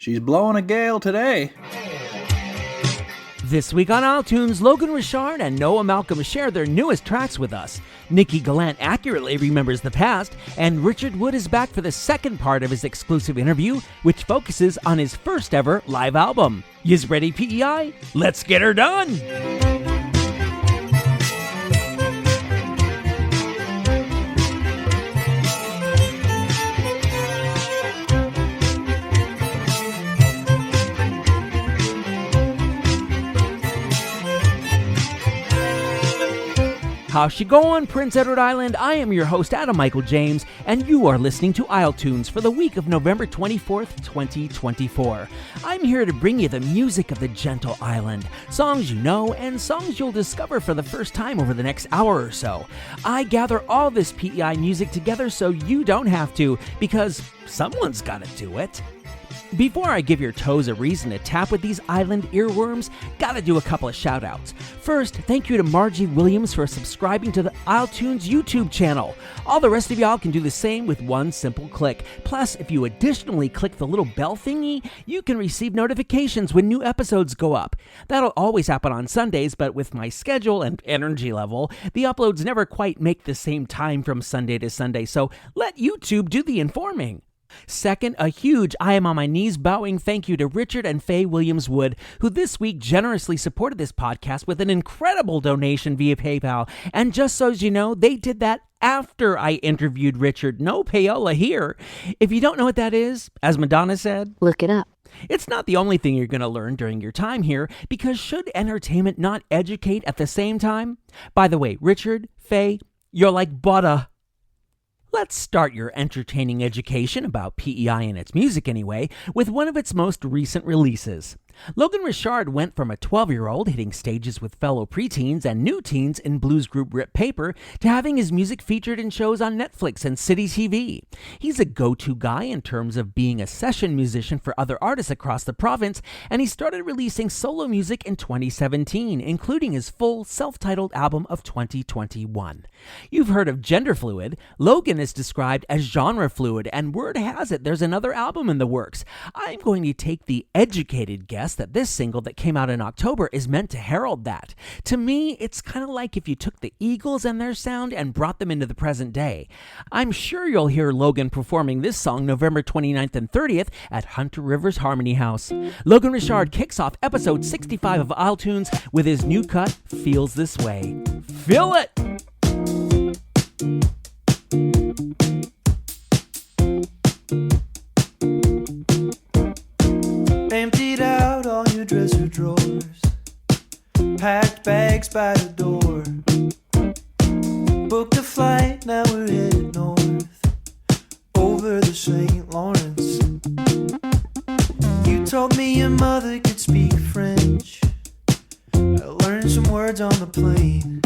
She's blowing a gale today. This week on iTunes, Logan Richard and Noah Malcolm share their newest tracks with us. Nikkie Gallant accurately remembers the past, and Richard Wood is back for the second part of his exclusive interview, which focuses on his first ever live album. Yous ready, PEI? Let's get her done! How's she going, Prince Edward Island? I am your host, Adam Michael James, and you are listening to iTunes for the week of November 24th, 2024. I'm here to bring you the music of the gentle island, songs you know and songs you'll discover for the first time over the next hour or so. I gather all this PEI music together so you don't have to, because someone's gotta do it. Before I give your toes a reason to tap with these island earworms, gotta do a couple of shout-outs. First, thank you to Margie Williams for subscribing to the iTunes YouTube channel. All the rest of y'all can do the same with one simple click. Plus, if you additionally click the little bell thingy, you can receive notifications when new episodes go up. That'll always happen on Sundays, but with my schedule and energy level, the uploads never quite make the same time from Sunday to Sunday, so let YouTube do the informing. Second, a huge I am on my knees bowing thank you to Richard and Faye Williams-Wood, who this week generously supported this podcast with an incredible donation via PayPal. And just so you know, they did that after I interviewed Richard. No payola here. If you don't know what that is, as Madonna said, look it up. It's not the only thing you're going to learn during your time here, because should entertainment not educate at the same time? By the way, Richard, Faye, you're like butter. Let's start your entertaining education about PEI and its music anyway, with one of its most recent releases. Logan Richard went from a 12-year-old hitting stages with fellow preteens and new teens in blues group Rip Paper to having his music featured in shows on Netflix and City TV. He's a go-to guy in terms of being a session musician for other artists across the province, and he started releasing solo music in 2017, including his full self-titled album of 2021. You've heard of gender fluid. Logan is described as genre fluid, and word has it there's another album in the works. I'm going to take the educated guess that this single that came out in October is meant to herald that. To me, it's kind of like if you took the Eagles and their sound and brought them into the present day. I'm sure you'll hear Logan performing this song November 29th and 30th at Hunter Rivers Harmony House. Logan Richard kicks off episode 65 of iTunes with his new cut, Feels This Way. Feel it! Emptied out all your dresser drawers, packed bags by the door, booked a flight, now we're headed north, over the St. Lawrence. You told me your mother could speak French, I learned some words on the plane.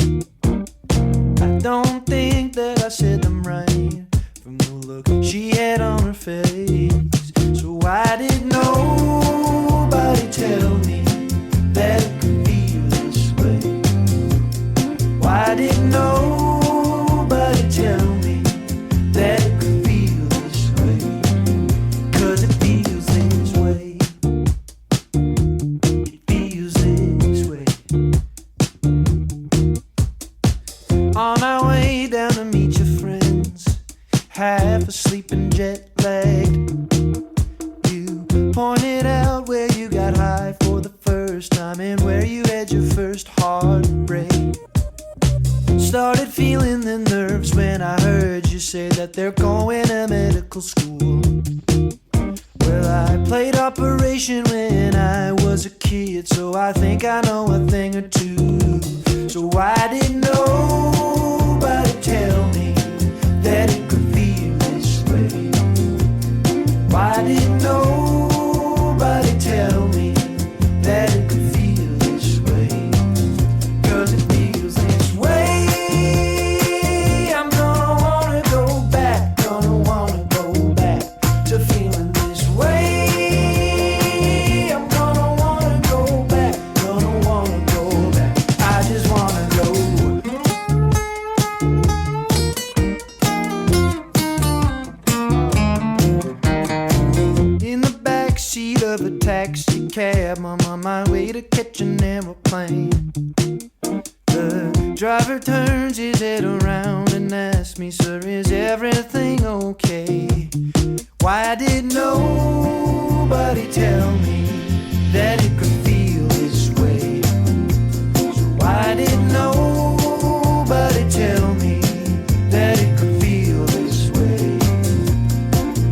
I don't think that I said them right, from the look she had on her face. So why did nobody tell me that it could feel this way? Why did nobody tell me that it could feel this way? 'Cause it feels this way. It feels this way. On our way down to meet your friends, half asleep and jet lagged. Pointed out where you got high for the first time and where you had your first heartbreak. Started feeling the nerves when I heard you say that they're going to medical school. Well, I played Operation when I was a kid, so I think I know a thing or two. So why did nobody tell me that it could feel this way? Why did nobody tell me that it could feel this way? 'Cause it feels this way. I'm gonna wanna go back, gonna wanna go back to feeling this way. I'm gonna wanna go back, gonna wanna go back. I just wanna go. backseat of a taxi cab. I'm on my way to catch an aeroplane. The driver turns his head around and asks me, sir, is everything okay? Why did nobody tell me that it could feel this way? So why did nobody tell me that it could feel this way?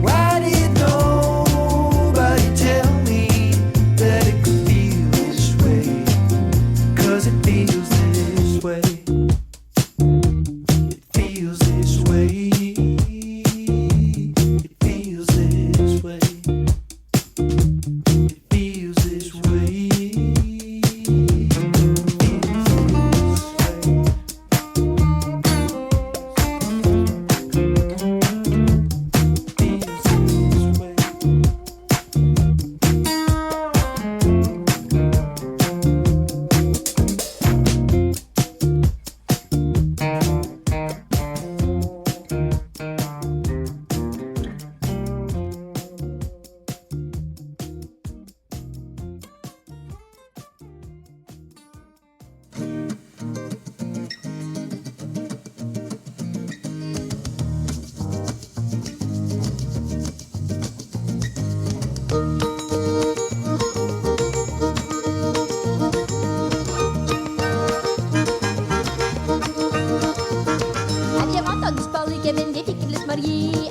Why did nobody tell me that it could feel this way? 'Cause it feels this way. It feels this way. It feels this way. It feels this way.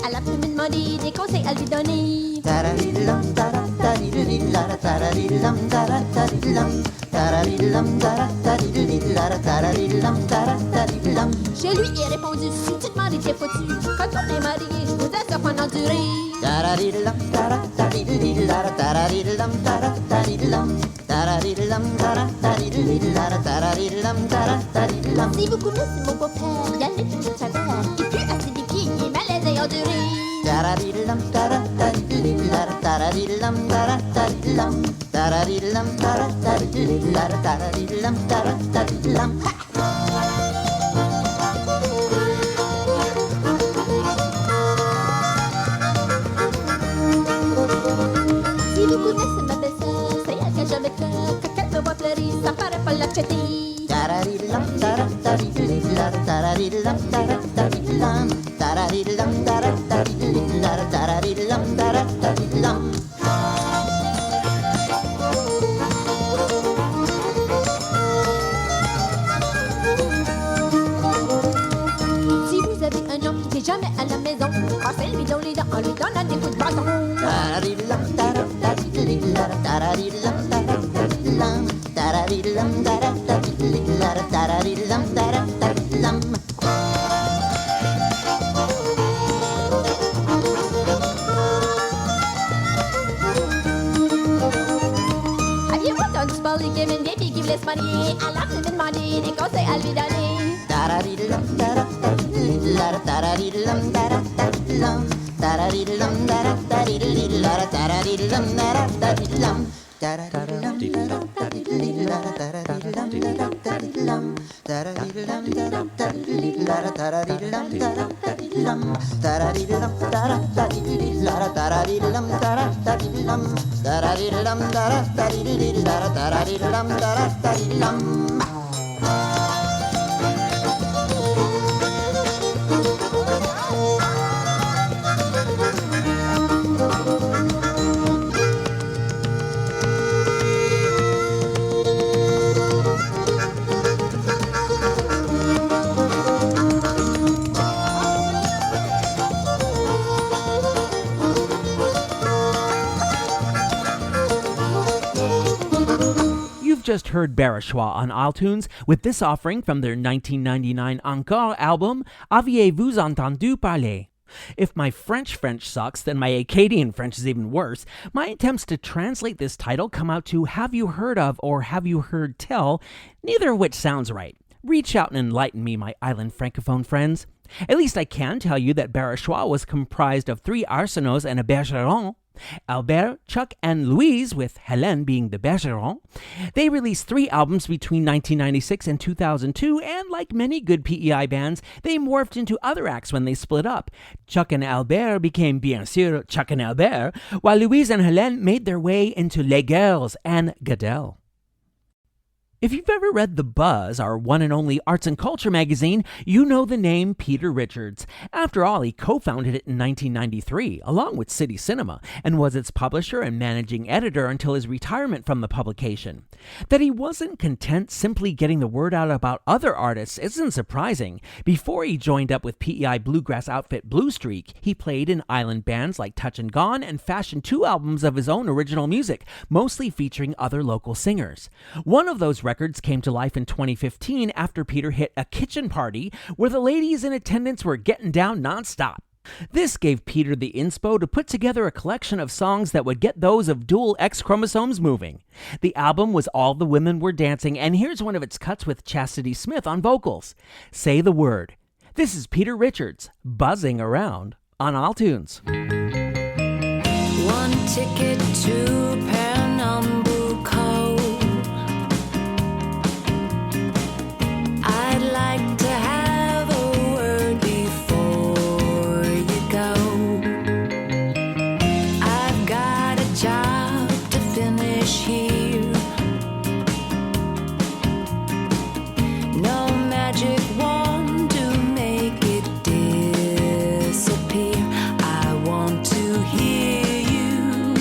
Elle a pu me demander des conseils à lui donner. Je lui ai répondu, si tu te maries, t'es foutu. Quand on est marié, je vous assure qu'on endurer. Si vous connaissez mon beau-père, il y a une petite saveur qui pue assez des pieds, il est malaise et enduré. Si vous connaissez ma belle-sœur, c'est elle que je me cœur. Quand elle me voit pleurer, ça paraît pas l'accepter. Si vous avez un homme qui n'est jamais à la maison, cassez-lui dans les dents en lui donnant des coups de bâton. Aviez-vous entendu parler qu'il y avait une vieille fille qui voulait se marier? Elle a pu me demander des conseils à lui donner. Just heard Barishois on iTunes with this offering from their 1999 Encore album, Aviez-vous entendu parler? If my French sucks, then my Acadian French is even worse. My attempts to translate this title come out to Have You Heard Of or Have You Heard Tell, neither of which sounds right. Reach out and enlighten me, my island francophone friends. At least I can tell you that Barishois was comprised of 3 arsenault and a bergeron. Albert, Chuck, and Louise, with Hélène being the Bergeron. They released 3 albums between 1996 and 2002, and like many good PEI bands, they morphed into other acts when they split up. Chuck and Albert became bien sûr Chuck and Albert, while Louise and Hélène made their way into Les Girls and Gadelle. If you've ever read The Buzz, our one and only arts and culture magazine, you know the name Peter Richards. After all, he co-founded it in 1993, along with City Cinema, and was its publisher and managing editor until his retirement from the publication. That he wasn't content simply getting the word out about other artists isn't surprising. Before he joined up with PEI bluegrass outfit Blue Streak, he played in island bands like Touch and Gone and fashioned 2 albums of his own original music, mostly featuring other local singers. One of those records came to life in 2015 after Peter hit a kitchen party where the ladies in attendance were getting down nonstop. This gave Peter the inspo to put together a collection of songs that would get those of dual X chromosomes moving. The album was All the Women Were Dancing, and here's one of its cuts with Chastity Smith on vocals. Say the Word. This is Peter Richards, buzzing around on iTunes. One ticket to Pernambuco. I'd like to have a word before you go. I've got a job to finish here. No magic wand to make it disappear. I want to hear you.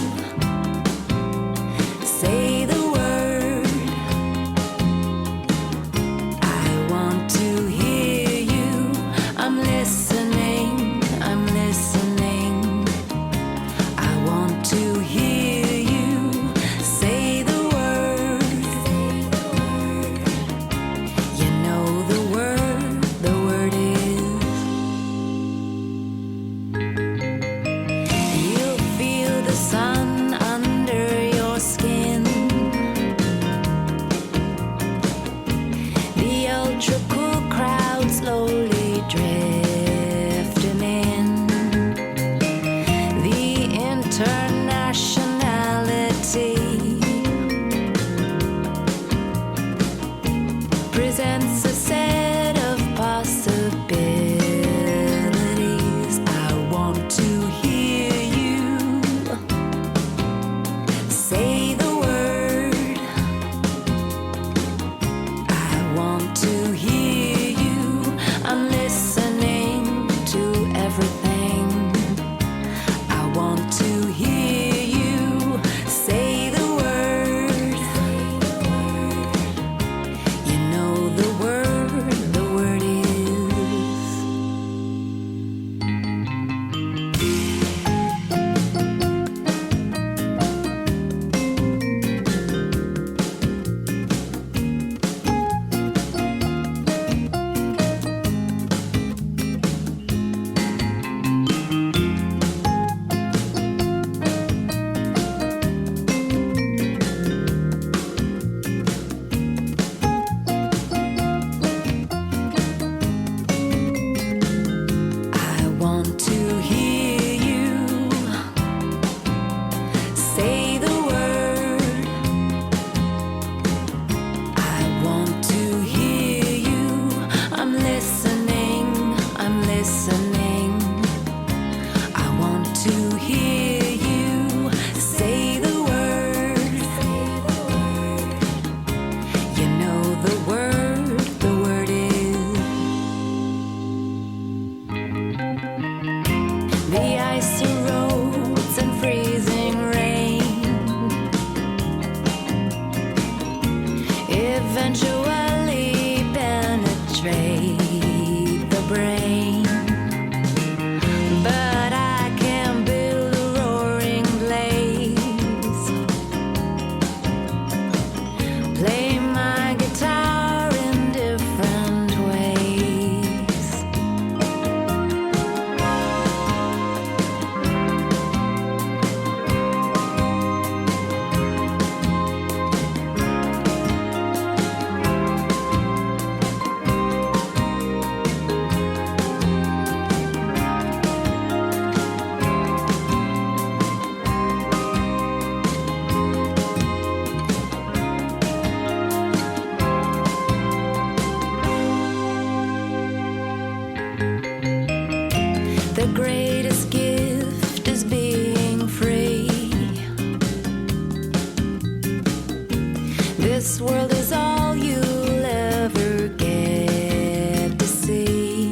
this world is all you'll ever get to see.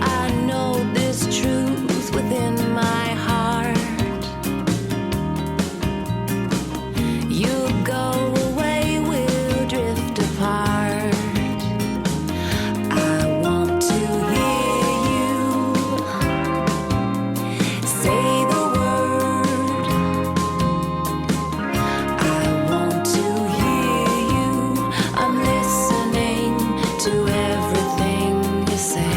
I know this truth within my heart. You go away, we'll drift apart. I want to hear you say the word. I want to hear you. I'm listening to everything you say.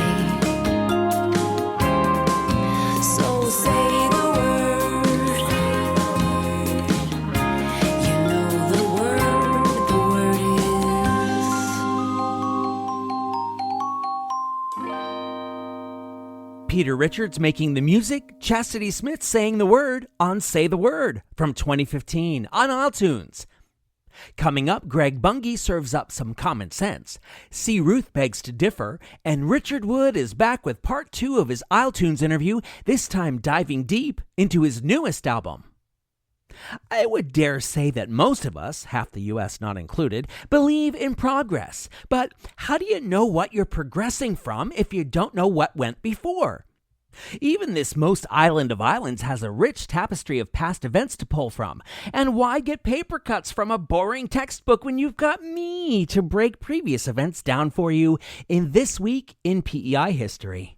So say the word. You know the word is. Peter Richards making the music, Chastity Smith saying the word on Say the Word from 2015 on iTunes. Coming up, Greg Bungie serves up some common sense. C. Ruth begs to differ, and Richard Wood is back with part 2 of his iTunes interview, this time diving deep into his newest album. I would dare say that most of us, half the U.S. not included, believe in progress. But how do you know what you're progressing from if you don't know what went before? Even this most island of islands has a rich tapestry of past events to pull from. And why get paper cuts from a boring textbook when you've got me to break previous events down for you in This Week in PEI History?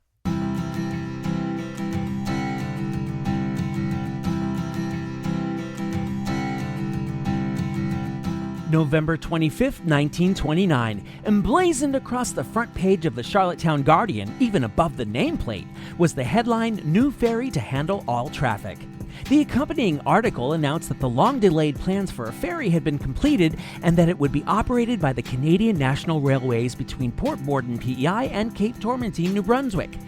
November 25th, 1929, emblazoned across the front page of the Charlottetown Guardian, even above the nameplate, was the headline, "New Ferry to Handle All Traffic." The accompanying article announced that the long-delayed plans for a ferry had been completed and that it would be operated by the Canadian National Railways between Port Borden, PEI, and Cape Tormentine, New Brunswick.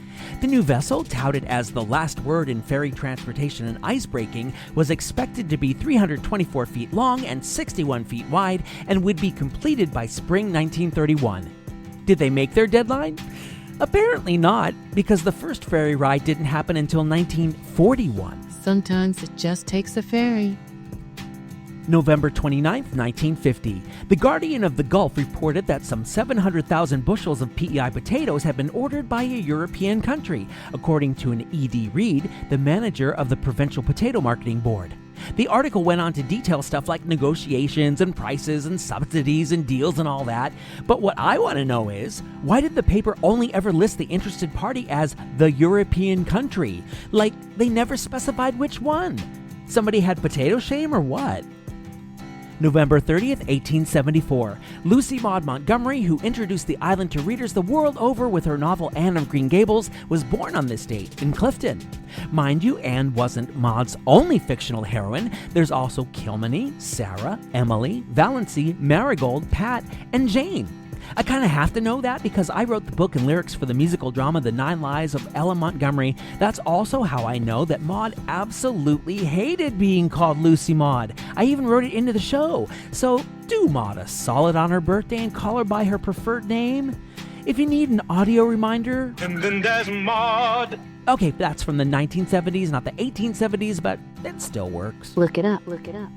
The new vessel, touted as the last word in ferry transportation and icebreaking, was expected to be 324 feet long and 61 feet wide and would be completed by spring 1931. Did they make their deadline? Apparently not, because the first ferry ride didn't happen until 1941. Sometimes it just takes a ferry. November 29, 1950. The Guardian of the Gulf reported that some 700,000 bushels of PEI potatoes had been ordered by a European country, according to an E.D. Reed, the manager of the Provincial Potato Marketing Board. The article went on to detail stuff like negotiations and prices and subsidies and deals and all that. But what I want to know is, why did the paper only ever list the interested party as the European country? Like, they never specified which one. Somebody had potato shame or what? November 30th, 1874. Lucy Maud Montgomery, who introduced the island to readers the world over with her novel Anne of Green Gables, was born on this date in Clifton. Mind you, Anne wasn't Maud's only fictional heroine. There's also Kilmeny, Sarah, Emily, Valency, Marigold, Pat, and Jane. I kind of have to know that because I wrote the book and lyrics for the musical drama The 9 Lives of Ella Montgomery. That's also how I know that Maud absolutely hated being called Lucy Maud. I even wrote it into the show. So do Maud a solid on her birthday and call her by her preferred name. If you need an audio reminder... And then there's Maud. Okay, that's from the 1970s, not the 1870s, but it still works. Look it up, look it up.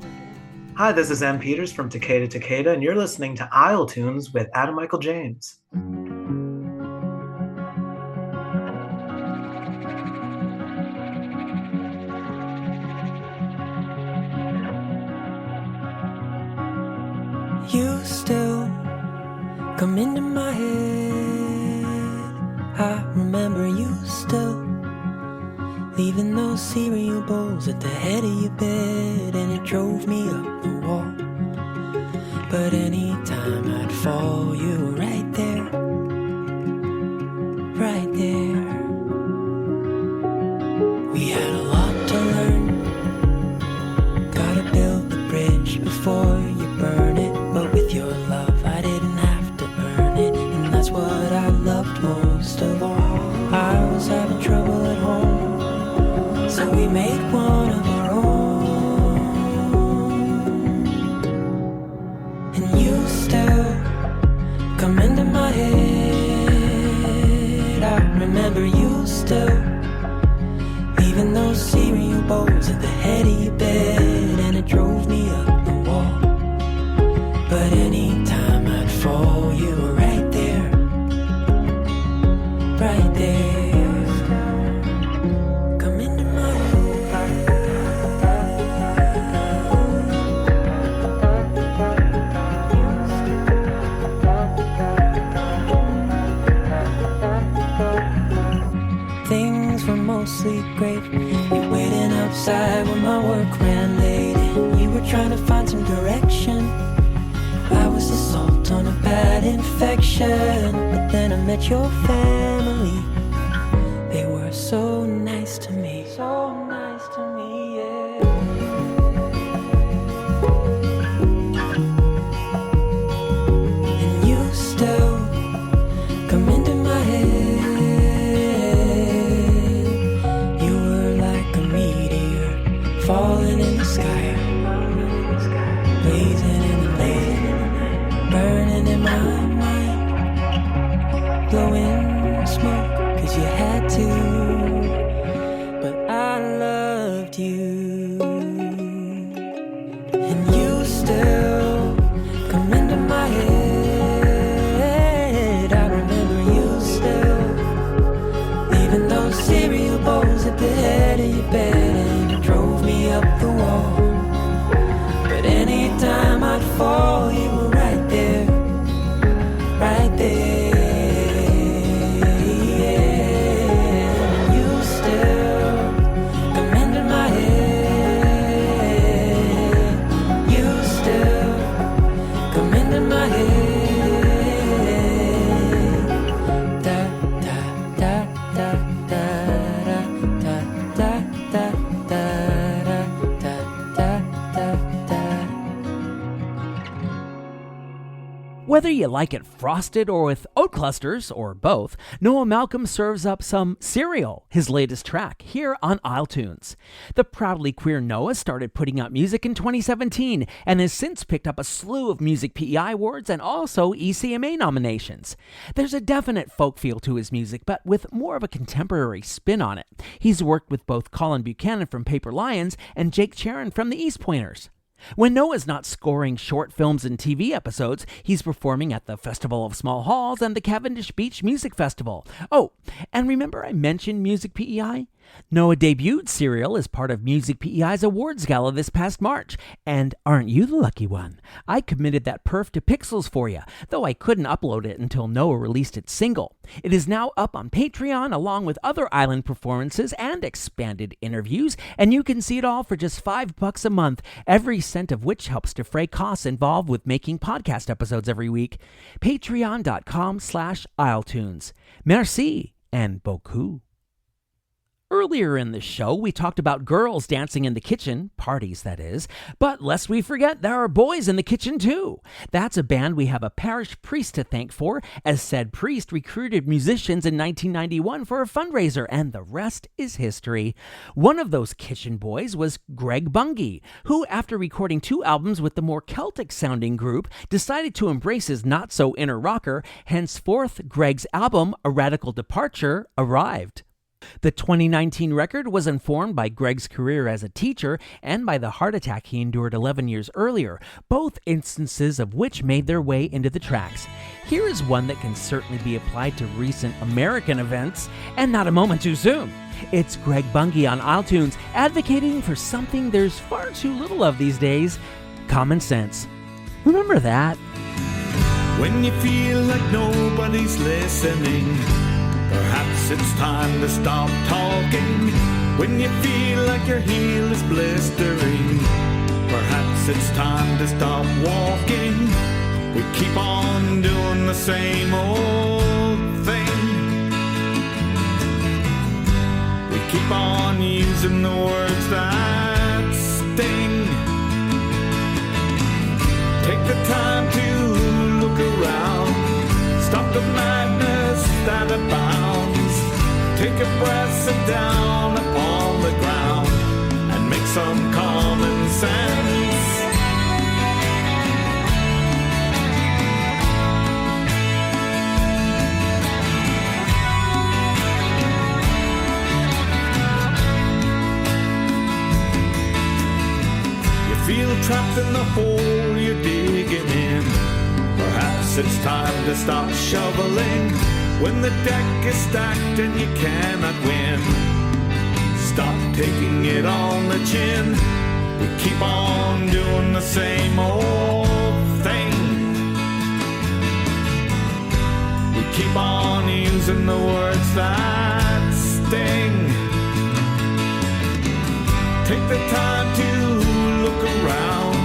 Hi, this is M. Peters from Takeda Takeda, and you're listening to iletunes with Adam Michael James. You still come into my head. I remember you still leaving those cereal bowls at the head of your bed, and it drove me up the wall. But anytime I'd fall, you were right there, right there. We had a lot to learn. Gotta build the bridge before you burn it. But with your love, I didn't have to earn it, and that's what I loved most of all. I was having trouble at home, so we made one of our own. And you still come into my head. I remember you still leaving those cereal bowls at the head of your bed, and it drove me up the wall. trying to find some direction. I was the salt on a bad infection. But then I met your family. They were so nice to me. So nice to me, yeah. And you still come into my head. You were like a meteor falling in the sky. Blazing in the night, burning in my mind, blowing smoke 'cause you had to, but I loved you. And you still come into my head. I remember you still leaving those cereal bowls at the head of your bed, and you drove me up the wall. Anytime I'd fall, you were right there, right there, yeah. You still come into my head. You still come into my head. Da da da da da da da da da da da da da. Whether you like it frosted or with oat clusters, or both, Noah Malcolm serves up some Cereal, his latest track, here on isletunes. The proudly queer Noah started putting out music in 2017 and has since picked up a slew of Music PEI awards and also ECMA nominations. There's a definite folk feel to his music, but with more of a contemporary spin on it. He's worked with both Colin Buchanan from Paper Lions and Jake Charon from the East Pointers. When Noah's not scoring short films and TV episodes, he's performing at the Festival of Small Halls and the Cavendish Beach Music Festival. Oh, and remember I mentioned Music PEI? Noah debuted Cereal as part of Music PEI's awards gala this past March. And aren't you the lucky one? I committed that perf to Pixels for you, though I couldn't upload it until Noah released its single. It is now up on Patreon along with other island performances and expanded interviews, and you can see it all for just $5 a month, every cent of which helps defray costs involved with making podcast episodes every week. Patreon.com/isletunes. Merci and beaucoup. Earlier in the show, we talked about girls dancing in the kitchen, parties that is, but lest we forget, there are boys in the kitchen too. That's a band we have a parish priest to thank for, as said priest recruited musicians in 1991 for a fundraiser, and the rest is history. One of those kitchen boys was Greg Bungie, who, after recording 2 albums with the more Celtic-sounding group, decided to embrace his not-so-inner rocker. Henceforth, Greg's album, A Radical Departure, arrived. The 2019 record was informed by Greg's career as a teacher and by the heart attack he endured 11 years earlier, both instances of which made their way into the tracks. Here is one that can certainly be applied to recent American events, and not a moment too soon. It's Greg Bungie on isletunes, advocating for something there's far too little of these days: common sense. Remember that? When you feel like nobody's listening, perhaps it's time to stop talking. When you feel like your heel is blistering, perhaps it's time to stop walking. We keep on doing the same old thing. We keep on using the words that sting. Take the time to look around. Stop the madness that abounds. Take a breath, sit down upon the ground, and make some common sense. You feel trapped in the hole you're digging in. Perhaps it's time to stop shoveling when the deck is stacked and you cannot win. Stop taking it on the chin. We keep on doing the same old thing. We keep on using the words that sting. Take the time to look around.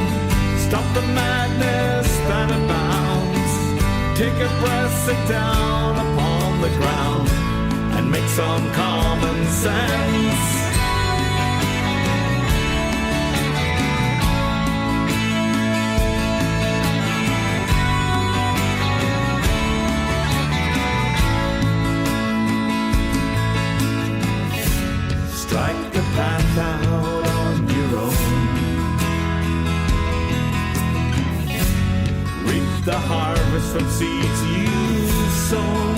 Take a breath, sit down upon the ground, and make some common sense. Strike the path out on your own. Reap the harvest from seeds you've sown.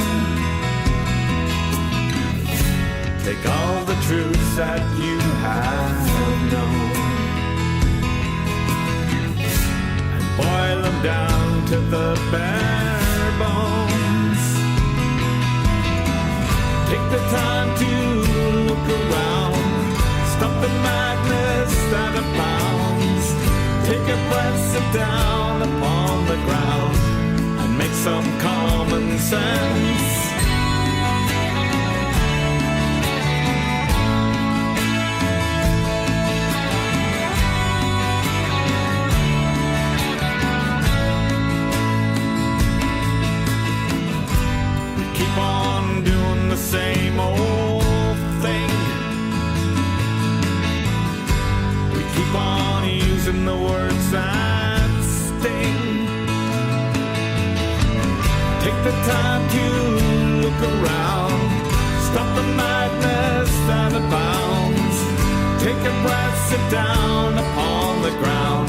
Take all the truths that you have known and boil them down to the bare bones. Take the time to look around, stop the madness that abounds. Take a breath, sit down upon the ground, and make some common sense. We keep on doing the same old thing. We keep on using the words that sting. Take the time to look around, stop the madness that abounds. Take a breath, sit down upon the ground,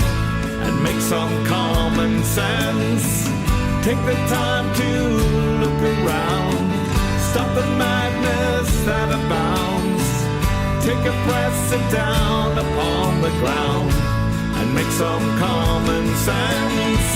and make some common sense. Take the time to look around, stop the madness that abounds. Take a breath, sit down upon the ground, and make some common sense.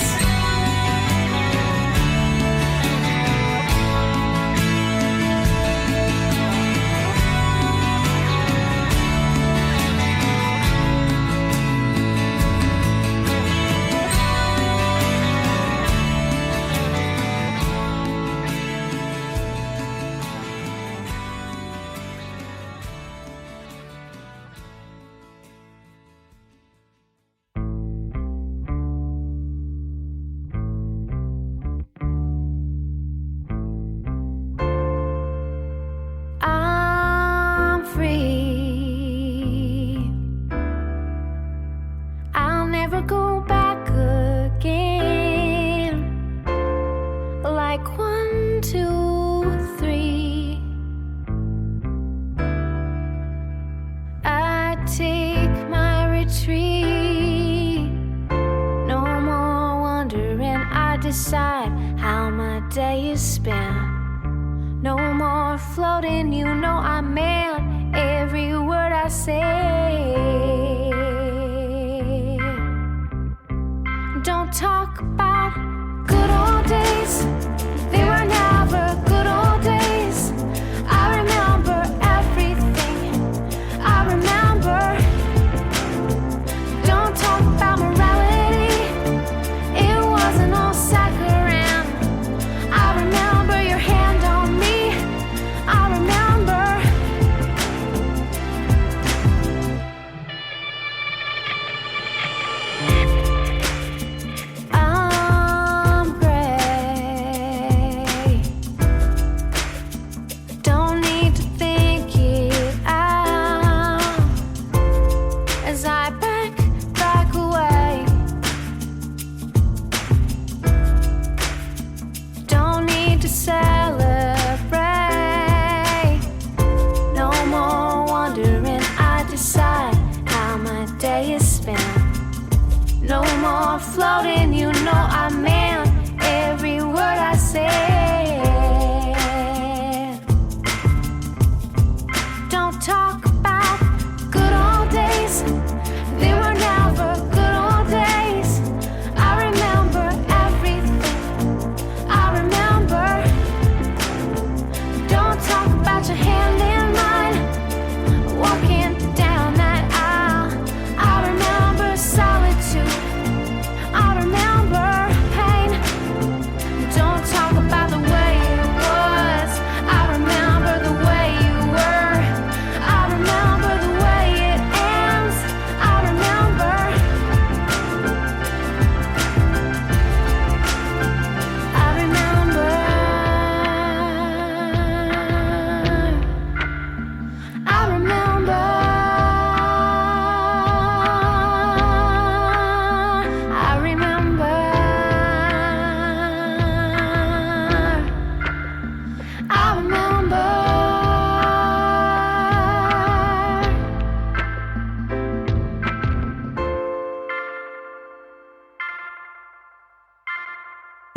I'm free. I'll never go back again. Like 1, 2, 3. I take my retreat. No more wondering. I decide how my day is spent. No more floating, you know I meant every word I said. Don't talk about good old days, they were never good old days. I remember everything, I remember. Don't talk about morality, it wasn't all saccharine. I remember your hand on me, I remember. I'm gray. Don't need to think it out as I back away. Don't need to celebrate. No more wondering. I decide how my day is spent. No more floating, you know I meant every word I said. Don't talk about good old days, they were never good old days. I remember everything, I remember. Don't talk about your hand in mine, walking down that aisle. I remember solitude, I remember.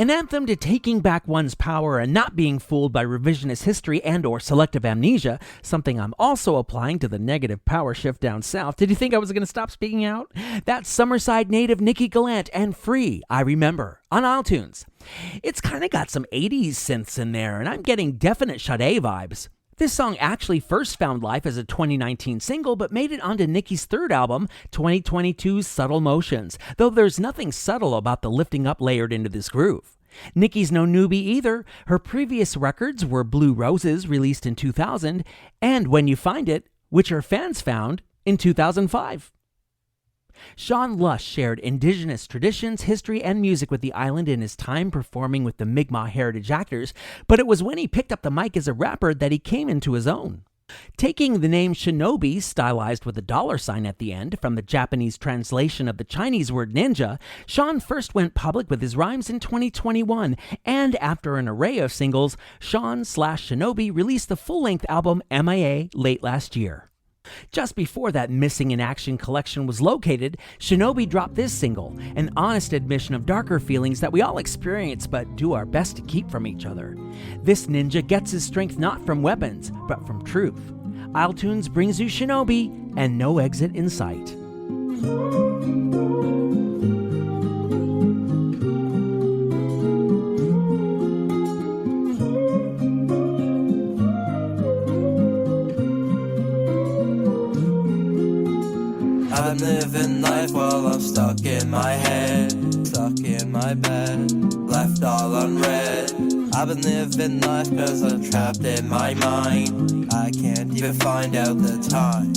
An anthem to taking back one's power and not being fooled by revisionist history and or selective amnesia, something I'm also applying to the negative power shift down south. Did you think I was going to stop speaking out? That's Summerside native Nikkie Gallant and Free, I Remember, on iTunes. It's kind of got some 80s synths in there, and I'm getting definite Sade vibes. This song actually first found life as a 2019 single, but made it onto Nikkie's third album, 2022's Subtle Motions, though there's nothing subtle about the lifting up layered into this groove. Nikkie's no newbie either. Her previous records were Blue Roses, released in 2000, and When You Find It, which her fans found in 2005. Sean Lush shared indigenous traditions, history, and music with the island in his time performing with the Mi'kmaq Heritage Actors, but it was when he picked up the mic as a rapper that he came into his own. Taking the name Shinobi, stylized with a $sign at the end, from the Japanese translation of the Chinese word ninja, Sean first went public with his rhymes in 2021, and after an array of singles, Sean/Shinobi released the full-length album MIA late last year. Just before that Missing in Action collection was located, Shinobi dropped this single, an honest admission of darker feelings that we all experience but do our best to keep from each other. This ninja gets his strength not from weapons, but from truth. iTunes brings you Shinobi and No Exit in Sight. I'm living life while I'm stuck in my head, stuck in my bed, left all unread. I've been living life cause I'm trapped in my mind. I can't even find out the time.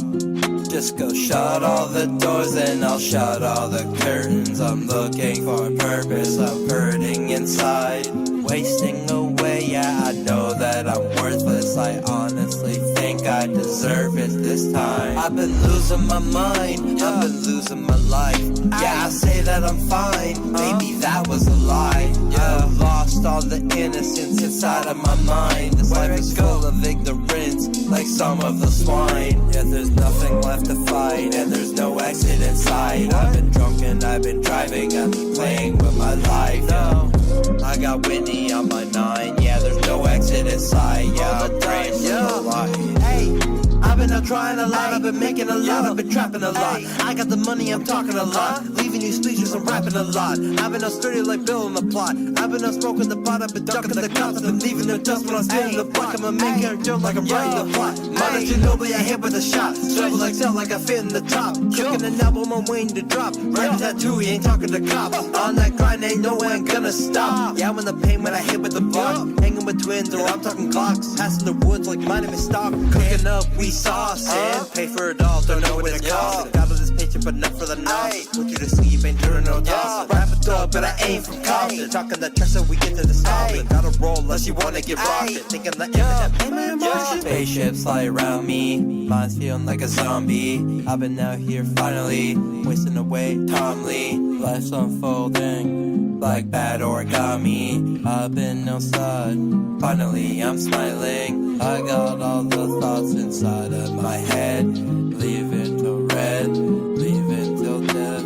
Just go shut all the doors and I'll shut all the curtains. I'm looking for a purpose, I'm hurting inside. Wasting away, yeah, I know that I'm worthless. I honestly think I deserve it this time. I've been losing my mind, I've been losing my life. Yeah, I say that I'm fine, maybe that was a lie. I've lost all the innocence inside of my mind. This life is full of ignorance, like some of the swine. Yeah, there's nothing left to fight, and there's no exit inside. I've been drunk and I've been driving, I've been playing with my life. I got Whitney on my mind, yeah, there's no exit inside. Yeah, I'm praying for the light. Hey, I've been out trying a lot, I've been making a lot, I've been trapping a lot. I got the money, I'm talking a lot, leaving you speechless, I'm rapping a lot. I've been out sturdy like Bill in the plot. I've been out smoking the pot, I've been ducking the cops, I've been leaving the dust when I'm stealing the block. I'm a main character like I'm writing the plot. Mine is Shinobi, I hit with a shot. Travel like cell like I fit in the top. Cooking an album, I'm waiting to drop. Writing tattoo, he ain't talking to cops. On that grind, ain't no way I'm gonna stop. Yeah, I'm in the pain when I hit with the block. Hanging with twins, or I'm talking clocks. Passing the woods like my name is stock. Cooking up, we sauce and pay for it all, don't know what it's cost. Got all this paycheck, but not for the night. Put you to sleep, ain't doing no toss. Wrap it up, but I ain't from Compton. Talking the trash so we get to the stop. Gotta roll unless you wanna get rocked. Thinking the Eminem. Spaceships fly around me, mine's feeling like a zombie. I've been out here finally, wasting away calmly. Life's unfolding like bad origami. I've been outside, finally I'm smiling. I got all the thoughts inside of my head. Leaving till red, leaving till death.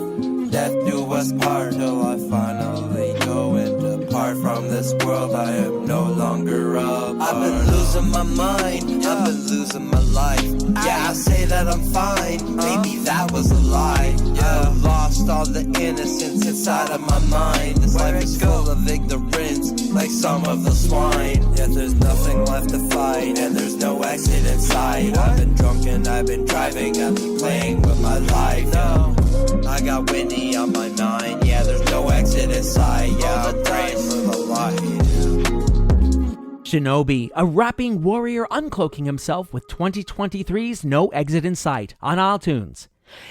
Death do us part till I finally go and depart from this world. I am no longer up. I've been losing my mind, I've been losing my life. Yeah, I say that I'm fine, maybe that was a lie. I've lost all the innocence inside of my mind. This life is full of ignorance, like some of the swine. Yeah, there's nothing left to fight, and there's no exit inside. I've been drunk and I've been driving, I've been playing with my life. I got Whitney on my mind, yeah, there's no exit inside. Yeah, I'm praying for the light. Shinobi, a rapping warrior uncloaking himself with 2023's No Exit in Sight on iTunes.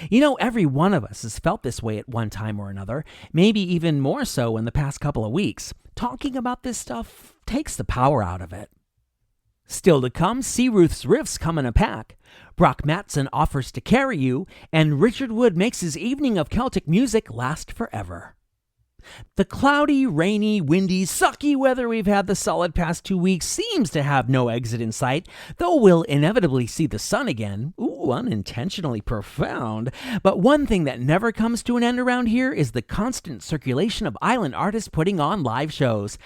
You know, every one of us has felt this way at one time or another, maybe even more so in the past couple of weeks. Talking about this stuff takes the power out of it. Still to come, Searuth's riffs come in a pack. Brock Matson offers to carry you, and Richard Wood makes his evening of Celtic music last forever. The cloudy, rainy, windy, sucky weather we've had the solid past 2 weeks seems to have no exit in sight, though we'll inevitably see the sun again. Ooh, unintentionally profound. But one thing that never comes to an end around here is the constant circulation of island artists putting on live shows.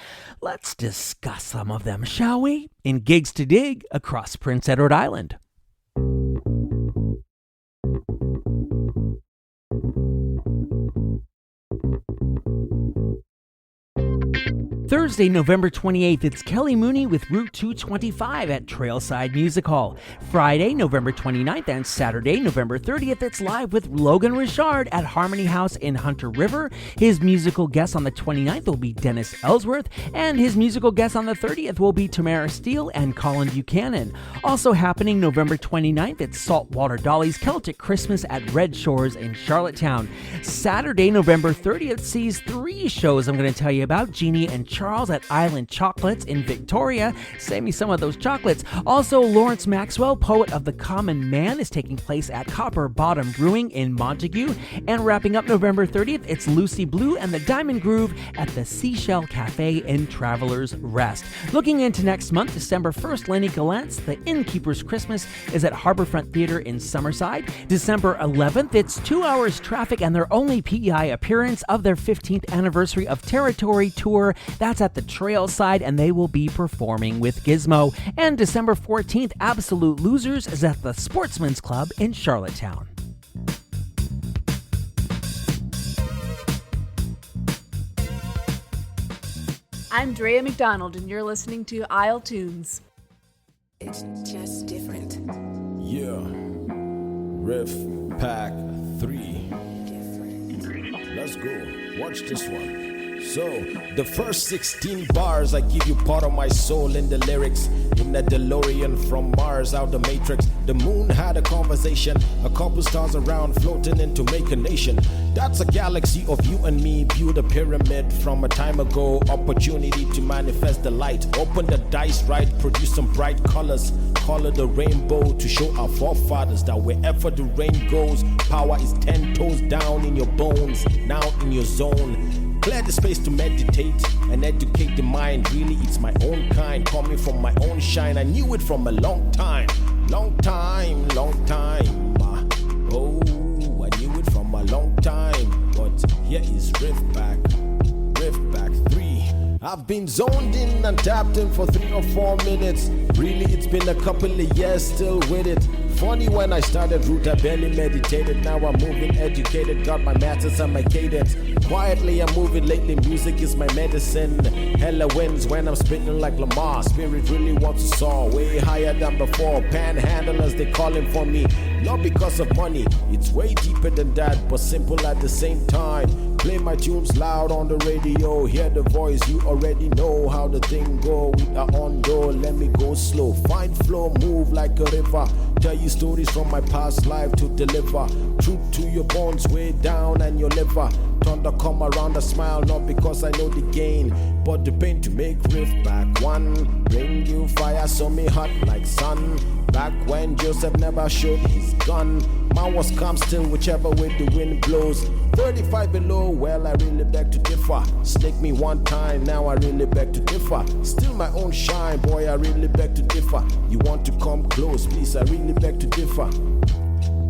Let's discuss some of them, shall we? In Gigs to Dig across Prince Edward Island. Thursday, November 28th, it's Kelly Mooney with Route 225 at Trailside Music Hall. Friday, November 29th, and Saturday, November 30th, it's live with Logan Richard at Harmony House in Hunter River. His musical guest on the 29th will be Dennis Ellsworth, and his musical guest on the 30th will be Tamara Steele and Colin Buchanan. Also happening November 29th, it's Saltwater Dolly's Celtic Christmas at Red Shores in Charlottetown. Saturday, November 30th, sees 3 shows I'm going to tell you about. Jeannie and Charles at Island Chocolates in Victoria. Save me some of those chocolates. Also, Lawrence Maxwell, Poet of the Common Man, is taking place at Copper Bottom Brewing in Montague. And wrapping up November 30th, it's Lucy Blue and the Diamond Groove at the Seashell Cafe in Travelers Rest. Looking into next month, December 1st, Nikkie Gallant's The Innkeeper's Christmas is at Harbourfront Theatre in Summerside. December 11th, it's 2 Hours Traffic and their only PEI appearance of their 15th anniversary of Territory Tour. That's at the Trailside, and they will be performing with Gizmo. And December 14th, Absolute Losers is at the Sportsman's Club in Charlottetown. I'm Drea McDonald, and you're listening to Isle Tunes. It's just different. Yeah. Riff Pack 3. Let's go. Watch this one. So, the first 16 bars, I give you part of my soul in the lyrics. In a DeLorean from Mars, out the Matrix. The moon had a conversation, a couple stars around floating in to make a nation. That's a galaxy of you and me, build a pyramid from a time ago. Opportunity to manifest the light. Open the dice right, produce some bright colors. Color the rainbow to show our forefathers that wherever the rain goes, power is 10 toes down in your bones, now in your zone. Clear the space to meditate and educate the mind. Really, it's my own kind, coming from my own shine. I knew it from a long time, long time, long time. Oh, I knew it from a long time. But here is Riff Pack 3. I've been zoned in and tapped in for 3 or 4 minutes. Really, it's been a couple of years still with it. Funny, when I started root, I barely meditated. Now I'm moving educated, got my matters and my cadence. Quietly I'm moving lately, music is my medicine. Hella wins when I'm spitting like Lamar. Spirit really wants to soar, way higher than before. Panhandlers, they calling for me, not because of money. It's way deeper than that, but simple at the same time. Play my tunes loud on the radio, hear the voice, you already know how the thing go. With a on door, let me go slow. Find flow, move like a river. Tell you stories from my past life to deliver. Truth to your bones, way down and your liver. Thunder come around a smile, not because I know the gain, but the pain to make Riff Pack 1. Bring you fire, so me hot like sun. Back when Joseph never showed his gun. Man was calm still, whichever way the wind blows. 35 below, well I really beg to differ. Snake me one time, now I really beg to differ. Still my own shine, boy I really beg to differ. You want to come close, please I really beg to differ.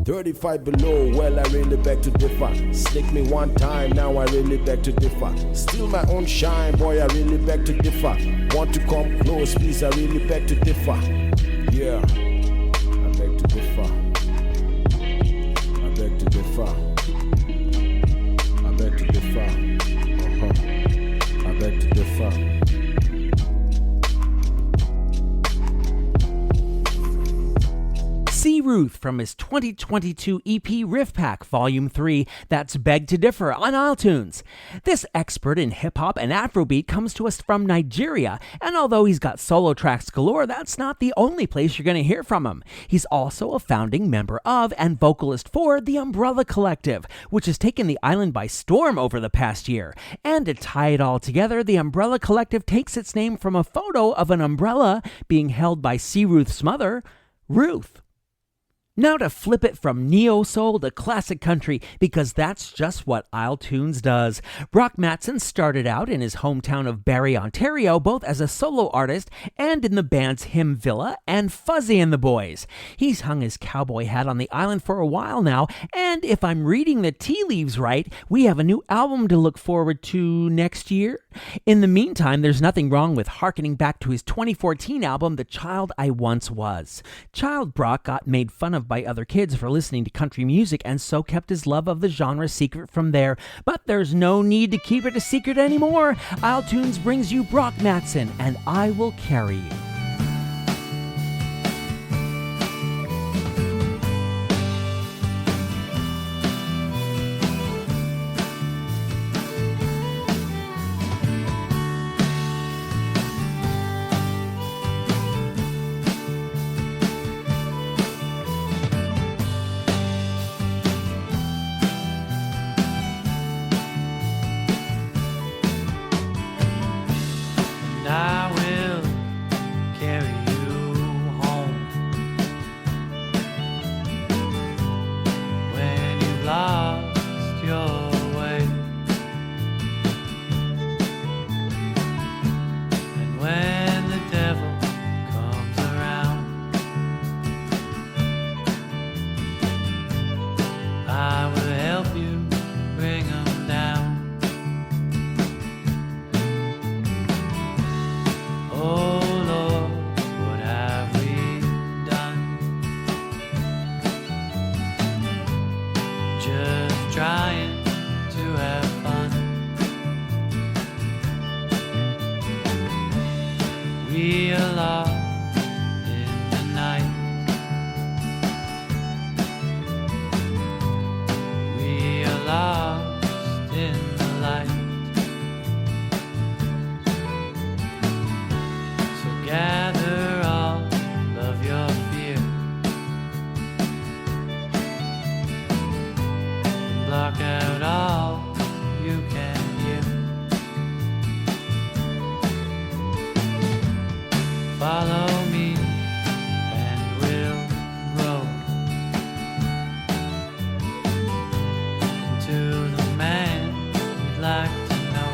35 below, well I really beg to differ. Snake me one time, now I really beg to differ. Still my own shine, boy I really beg to differ. Want to come close, please I really beg to differ. Yeah, I beg to differ. I beg to differ. I beg to differ. I beg to differ. C. Ruth from his 2022 EP Riff Pack Volume 3, that's Beg to Differ on Isle Tunes. This expert in hip-hop and Afrobeat comes to us from Nigeria, and although he's got solo tracks galore, that's not the only place you're going to hear from him. He's also a founding member of and vocalist for the Umbrella Collective, which has taken the island by storm over the past year. And to tie it all together, the Umbrella Collective takes its name from a photo of an umbrella being held by C. Ruth's mother, Ruth. Now to flip it from neo-soul to classic country, because that's just what isletunes does. Brock Matson started out in his hometown of Barrie, Ontario, both as a solo artist and in the bands Hymn Villa and Fuzzy and the Boys. He's hung his cowboy hat on the island for a while now, and if I'm reading the tea leaves right, we have a new album to look forward to next year. In the meantime, there's nothing wrong with hearkening back to his 2014 album, The Child I Once Was. Child Brock got made fun of by other kids for listening to country music and so kept his love of the genre secret from there. But there's no need to keep it a secret anymore. isletunes brings you Brock Matson and I Will Carry You. I will carry you home when you've lost your way, and when the devil comes around, I will help you bring him down. Oh Lord, what have we done? Just trying to have fun. We are lost in the night. We are lost in the light. Gather all of your fear and block out all you can hear. Follow me and we'll grow into the man you'd like to know.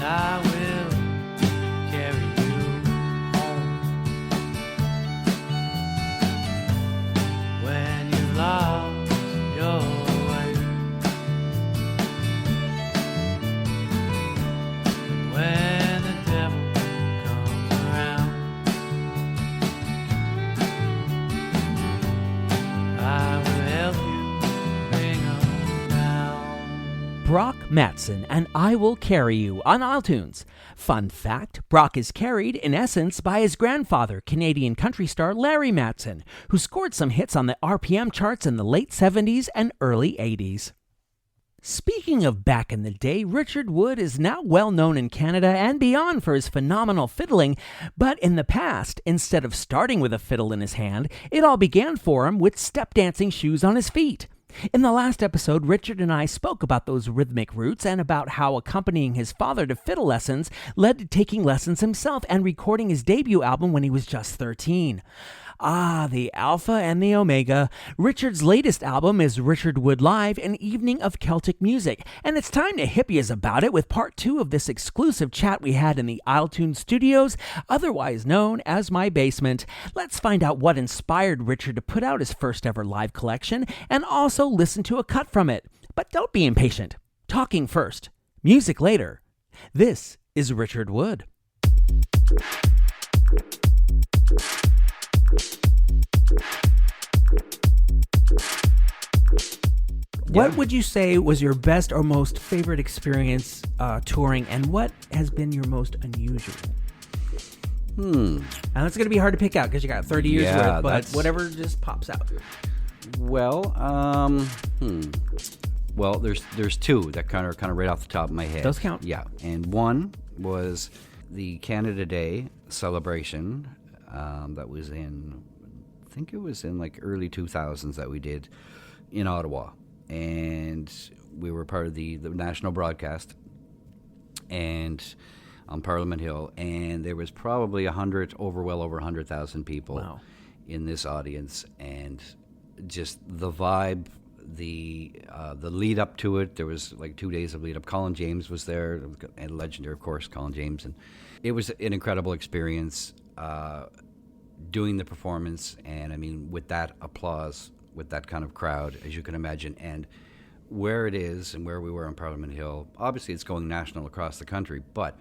I will carry you home when you've lost your way, when the devil comes around, I will help you bring him down. Brock Matson and I Will Carry You on isletunes. Fun fact, Brock is carried, in essence, by his grandfather, Canadian country star Larry Matson, who scored some hits on the RPM charts in the late 70s and early 80s. Speaking of back in the day, Richard Wood is now well known in Canada and beyond for his phenomenal fiddling, but in the past, instead of starting with a fiddle in his hand, it all began for him with step dancing shoes on his feet. In the last episode, Richard and I spoke about those rhythmic roots and about how accompanying his father to fiddle lessons led to taking lessons himself and recording his debut album when he was just 13. Ah, the Alpha and the Omega. Richard's latest album is Richard Wood Live, an evening of Celtic music, and it's time to hip yous about it with part 2 of this exclusive chat we had in the isletunes studios, otherwise known as my basement. Let's find out what inspired Richard to put out his first ever live collection, and also listen to a cut from it. But don't be impatient. Talking first, music later. This is Richard Wood. What would you say was your best or most favorite experience touring, and what has been your most unusual? And that's going to be hard to pick out because you got 30 years worth, but whatever just pops out. Well, well, there's two that kind of right off the top of my head. Those count. Yeah, and one was the Canada Day celebration that was in, I think it was in like early 2000s that we did in Ottawa, and we were part of the national broadcast, and on Parliament Hill, and there was probably well over 100,000 people in this audience, and just the vibe, the lead up to it. There was like 2 days of lead up. Colin James was there, and legendary, of course, Colin James, and it was an incredible experience doing the performance. And I mean, with that applause, with that kind of crowd, as you can imagine, and where it is and where we were on Parliament Hill, obviously it's going national across the country, but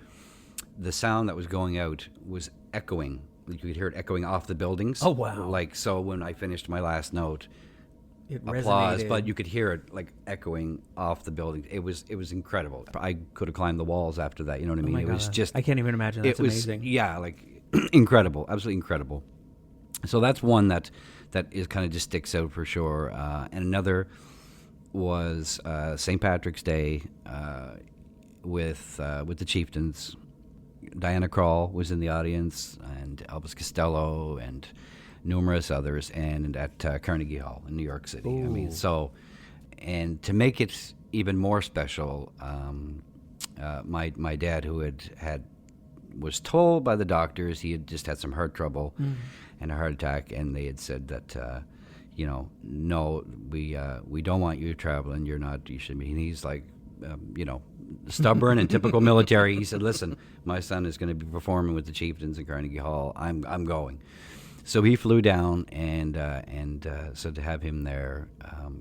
the sound that was going out was echoing. You could hear it echoing off the buildings. Oh, wow. Like, so when I finished my last note, it applause, resonated. but you could hear it like echoing off the building. It was incredible. I could have climbed the walls after that. You know what I mean? It was just, I can't even imagine. That's amazing. Yeah, like incredible, absolutely incredible. So that's one that is kind of just sticks out for sure. And another was St. Patrick's Day with the Chieftains. Diana Krall was in the audience, and Elvis Costello, and numerous others, and at Carnegie Hall in New York City. Ooh. I mean, so, and to make it even more special, my dad, who was told by the doctors he had just had some heart trouble and a heart attack, and they had said that, no, we don't want you traveling. You should be. And he's like, stubborn and typical military. He said, "Listen, my son is going to be performing with the Chieftains in Carnegie Hall. I'm going." So he flew down, and so to have him there,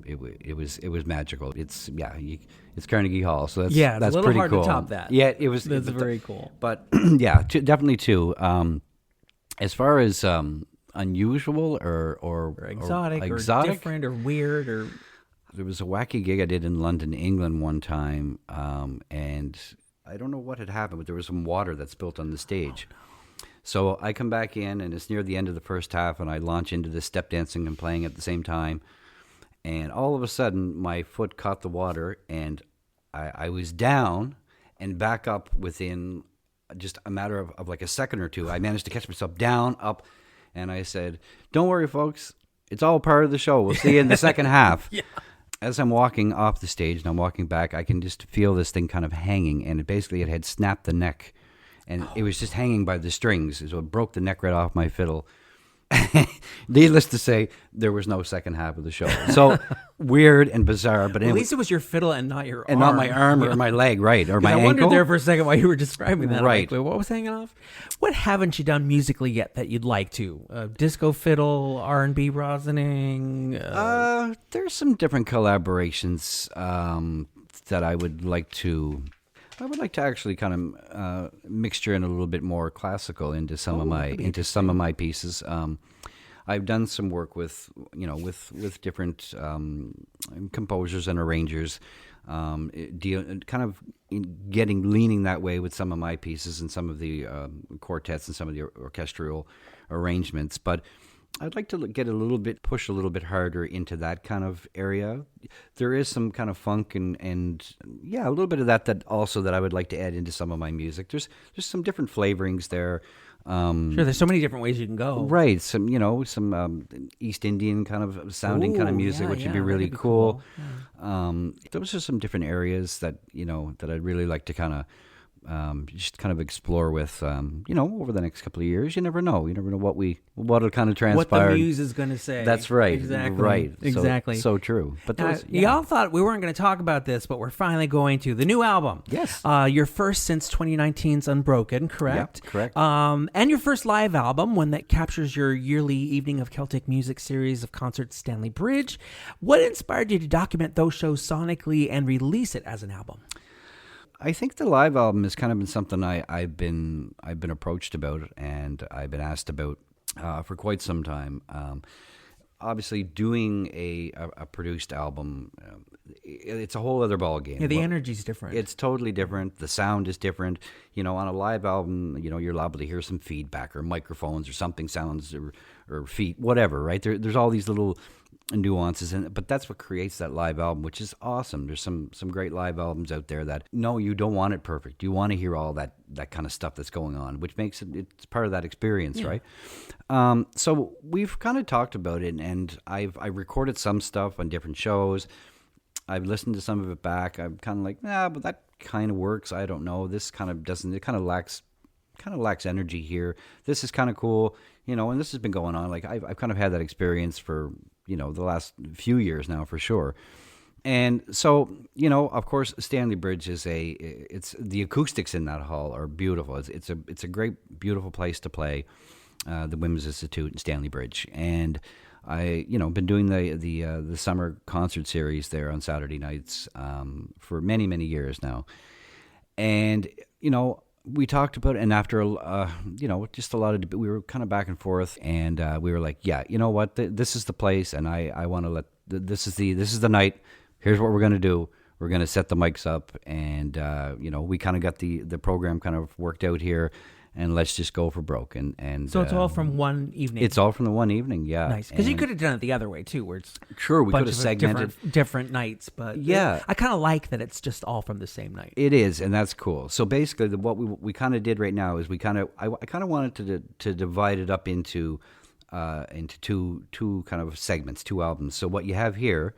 it was magical. It's Carnegie Hall, so that's it's that's a little pretty hard cool. to top that. Yeah, it was. That's very cool. But yeah, definitely too. As far as unusual or exotic or different or weird or. There was a wacky gig I did in London, England one time, and I don't know what had happened, but there was some water that spilt on the stage. Oh, no. So I come back in, and it's near the end of the first half, and I launch into this step dancing and playing at the same time, and all of a sudden, my foot caught the water, and I was down and back up within just a matter of like a second or two. I managed to catch myself down, up, and I said, "Don't worry, folks. It's all part of the show. We'll see you in the second half." Yeah. As I'm walking off the stage and I'm walking back, I can just feel this thing kind of hanging, and it had snapped the neck, and it was just hanging by the strings. So it broke the neck right off my fiddle. Needless to say, there was no second half of the show. So weird and bizarre, but at least it was your fiddle and not your arm. And not my arm or my leg, right, or my ankle. I wondered there for a second while you were describing that. Right. Like, wait, what was hanging off? What haven't you done musically yet that you'd like to? Disco fiddle, R&B rosining? There's some different collaborations that I would like to actually kind of mixture in a little bit more classical into some of my pieces. I've done some work with different composers and arrangers, kind of leaning that way with some of my pieces and some of the quartets and some of the orchestral arrangements, but I'd like to push a little bit harder into that kind of area. There is some kind of funk and a little bit of that also that I would like to add into some of my music. There's some different flavorings there. Sure, there's so many different ways you can go. Right, some East Indian kind of sounding kind of music, which would be really cool. Yeah. Those are some different areas that I'd really like to kind of just kind of explore with, over the next couple of years. You never know what'll kind of transpire. What the muse is going to say. That's right. Exactly. Right. Exactly. So true. But y'all thought we weren't going to talk about this, but we're finally going to. The new album. Yes. Your first since 2019's Unbroken, correct? Yeah, correct. And your first live album, one that captures your yearly Evening of Celtic Music series of concerts, Stanley Bridge. What inspired you to document those shows sonically and release it as an album? I think the live album has kind of been something I've been approached about and I've been asked about for quite some time. obviously doing a produced album, it's a whole other ballgame. Yeah, the energy's different. It's totally different. The sound is different. On a live album, you're liable to hear some feedback or microphones or something sounds or feet, whatever, right? There's all these little nuances but that's what creates that live album, which is awesome. There's some great live albums out there that no, you don't want it perfect. You want to hear all that kind of stuff that's going on, which makes it's part of that experience, right? So we've kind of talked about it, and I recorded some stuff on different shows. I've listened to some of it back. I'm kind of like, but that kind of works. I don't know. This kind of doesn't. It kind of lacks energy here. This is kind of cool, and this has been going on. Like I've kind of had that experience for the last few years now, for sure. And so, of course, Stanley Bridge is it's the acoustics in that hall are beautiful. It's a great, beautiful place to play. The Women's Institute in Stanley Bridge, and I been doing the summer concert series there on Saturday nights for many, many years now. And we talked about it, and after just a lot of we were kind of back and forth, and we were like, yeah, you know what, this is the place, and I want to let this is the night. Here's what we're going to do. We're going to set the mics up, and we kind of got the program kind of worked out here. And let's just go for broke. And so it's all from one evening? It's all from the one evening, yeah. Nice. Because you could have done it the other way, too, where it's sure, we could have segmented. Different nights, but yeah. I kind of like that it's just all from the same night. It is, and that's cool. So basically, what we kind of did right now is I kind of wanted to divide it up into two kind of segments, two albums. So what you have here,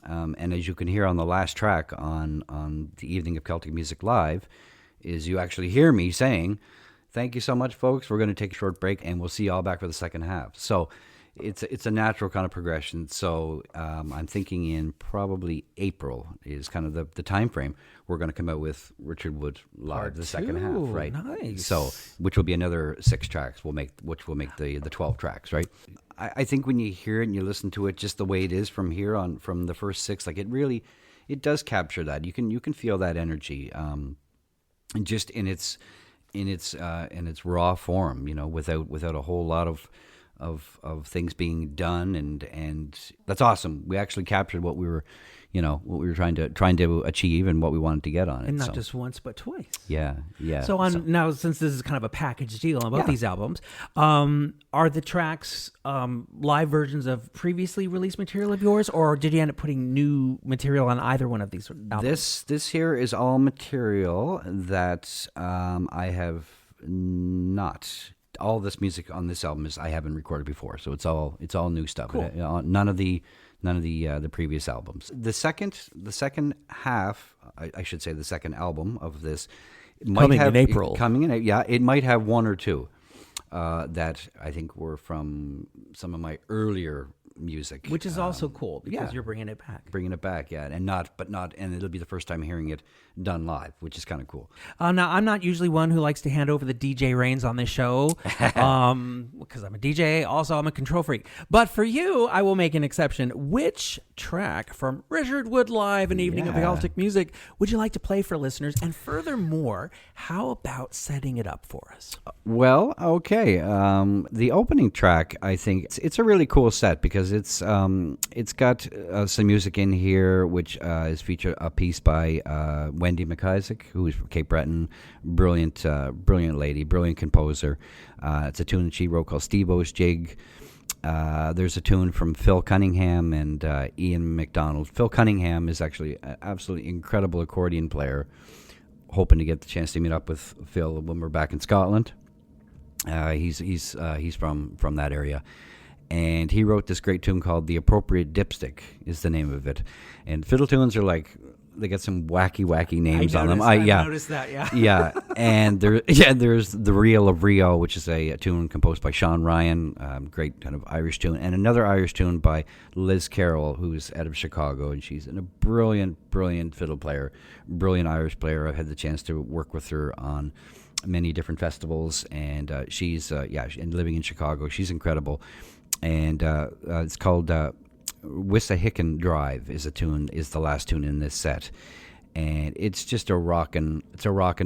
and as you can hear on the last track on the Evening of Celtic Music Live, is you actually hear me saying, thank you so much, folks. We're going to take a short break, and we'll see you all back for the second half. So it's a natural kind of progression. So I'm thinking in probably April is kind of the time frame. We're going to come out with Richard Wood Live, the second half, right? Nice. So which will be another 6 tracks. Which will make the 12 tracks, right? I think when you hear it and you listen to it just the way it is from here on, from the first 6, like it does capture that. You can feel that energy, just in its raw form, without a whole lot of things being done, and that's awesome. We actually captured what we were trying to achieve and what we wanted to get on it. And not just once, but twice. Yeah. So now, since this is kind of a package deal on both these albums, are the tracks live versions of previously released material of yours, or did you end up putting new material on either one of these albums? This here is all material that I have not. All this music on this album I haven't recorded before, so it's all new stuff. Cool. None of the previous albums. The second half, I should say, the second album of this coming in April. It might have one or two that I think were from some of my earlier music, which is also cool because you're bringing it back. And it'll be the first time hearing it done live, which is kind of cool. Now, I'm not usually one who likes to hand over the DJ reins on this show, because I'm a DJ. Also, I'm a control freak. But for you, I will make an exception. Which track from Richard Wood Live, An Evening of Celtic Music, would you like to play for listeners? And furthermore, how about setting it up for us? Well, okay. The opening track, I think, it's a really cool set because it's got some music in here, which is featured a piece by Wendy McIsaac, who is from Cape Breton, brilliant lady, brilliant composer. It's a tune that she wrote called Steve-O's Jig. There's a tune from Phil Cunningham and Ian McDonald. Phil Cunningham is actually an absolutely incredible accordion player. Hoping to get the chance to meet up with Phil when we're back in Scotland. He's from that area. And he wrote this great tune called The Appropriate Dipstick is the name of it. And fiddle tunes are like, they get some wacky names on them. I noticed that, yeah. Yeah. And there's The Reel of Rio, which is a tune composed by Sean Ryan, great kind of Irish tune. And another Irish tune by Liz Carroll, who's out of Chicago. And she's a brilliant fiddle player, brilliant Irish player. I've had the chance to work with her on many different festivals. And she's, and living in Chicago, she's incredible. And it's called Wissahickon Drive is the last tune in this set, and it's just a rockin'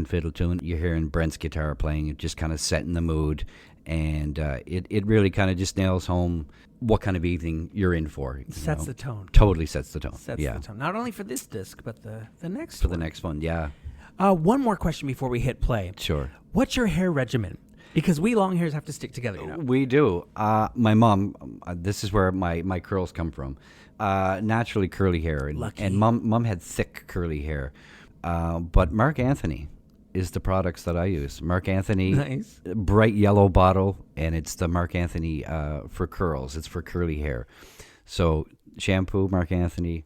fiddle tune. You're hearing Brent's guitar playing, it just kind of setting the mood, and it really kind of just nails home what kind of evening you're in for. Sets the tone. Totally sets the tone. Sets the tone. Not only for this disc, but the next for one. the next one. Yeah. One more question before we hit play. Sure. What's your hair regimen? Because we long hairs have to stick together, you know. We do. My mom, this is where my curls come from. Naturally curly hair. And, Lucky. And mom had thick curly hair. But Mark Anthony is the products that I use. Mark Anthony, nice. Bright yellow bottle, and it's the Mark Anthony for curls. It's for curly hair. So shampoo, Mark Anthony,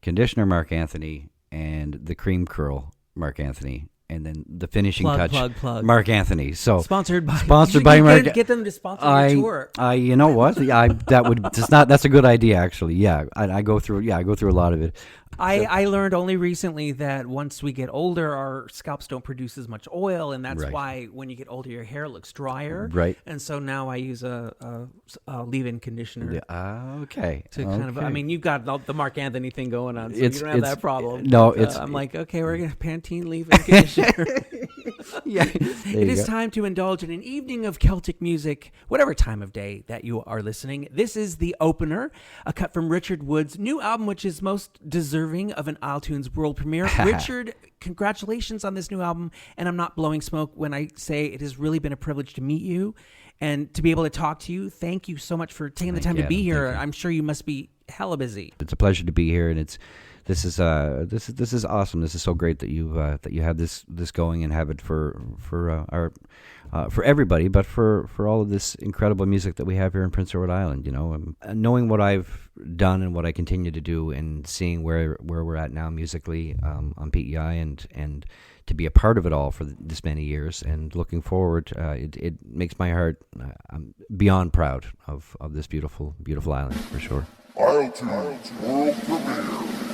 conditioner, Mark Anthony, and the cream curl, Mark Anthony. And then the finishing touch, plug. Mark Anthony. So sponsored by Mark. Get them to sponsor your tour. You know what? That's a good idea actually. Yeah, I go through a lot of it. I learned only recently that once we get older, our scalps don't produce as much oil, and that's why when you get older, your hair looks drier. Right. And so now I use a leave-in conditioner. Okay. To kind of, I mean, you've got the Mark Anthony thing going on, so you don't have that problem. No, but, I'm like, okay, we're gonna Pantene leave-in conditioner. Yeah. It is time to indulge in an evening of Celtic music, whatever time of day that you are listening. This is the opener, a cut from Richard Wood's new album, which is most deserving of an iTunes world premiere. Richard, congratulations on this new album, and I'm not blowing smoke when I say it has really been a privilege to meet you and to be able to talk to you. Thank you so much for taking the time to be here. I'm sure you must be hella busy. It's a pleasure to be here, and this is awesome. This is so great that you have this going and have it for everybody, but for all of this incredible music that we have here in Prince Edward Island. You know, knowing what I've done and what I continue to do, and seeing where we're at now musically on PEI, and to be a part of it all for this many years, and looking forward, it makes my heart beyond proud of this beautiful island for sure. iTunes World Premiere.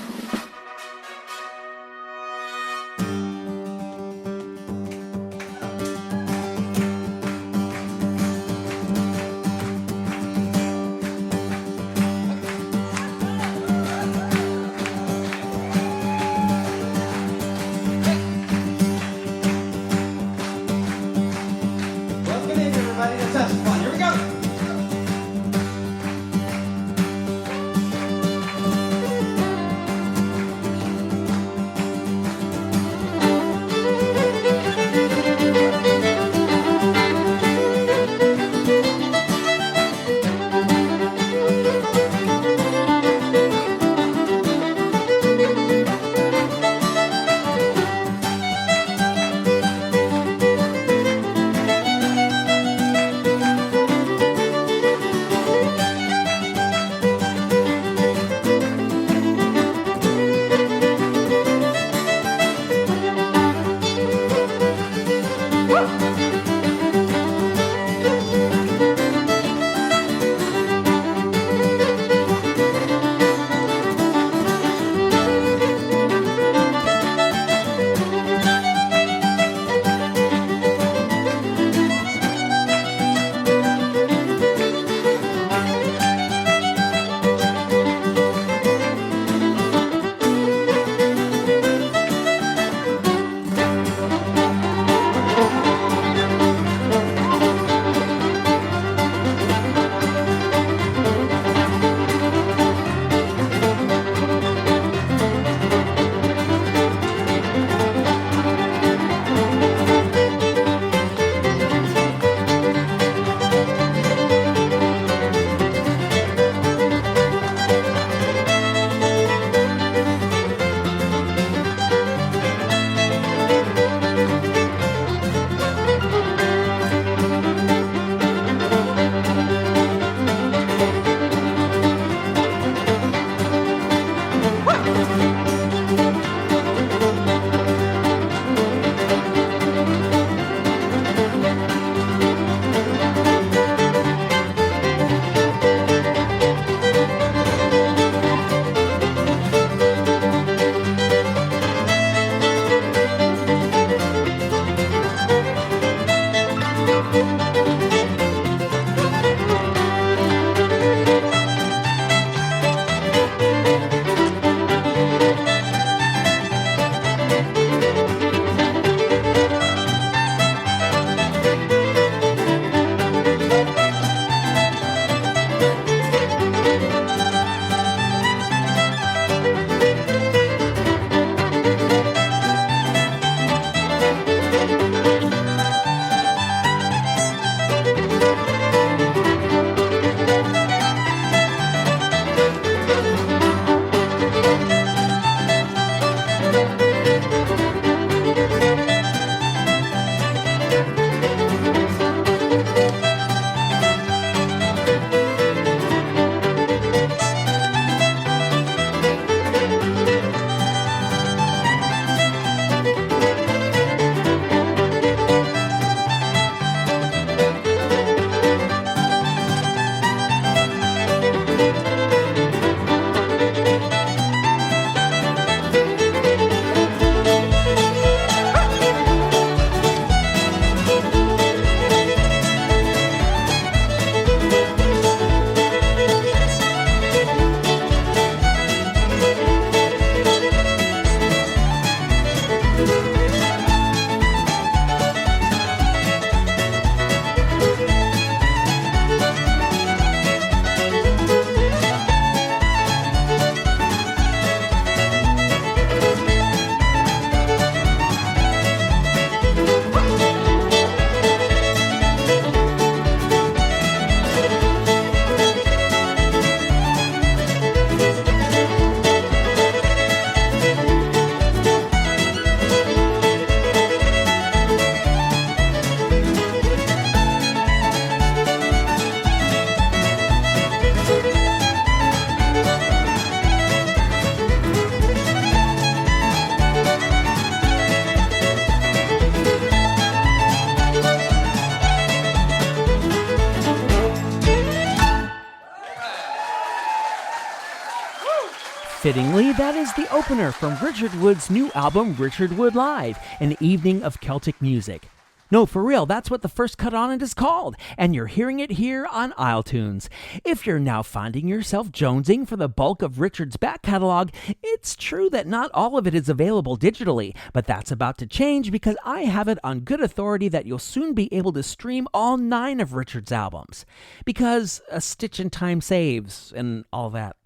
Fittingly, that is the opener from Richard Wood's new album, Richard Wood Live, an evening of Celtic music. No, for real, that's what the first cut on it is called, and you're hearing it here on isletunes. If you're now finding yourself jonesing for the bulk of Richard's back catalog, it's true that not all of it is available digitally, but that's about to change because I have it on good authority that you'll soon be able to stream all 9 of Richard's albums. Because a stitch in time saves, and all that.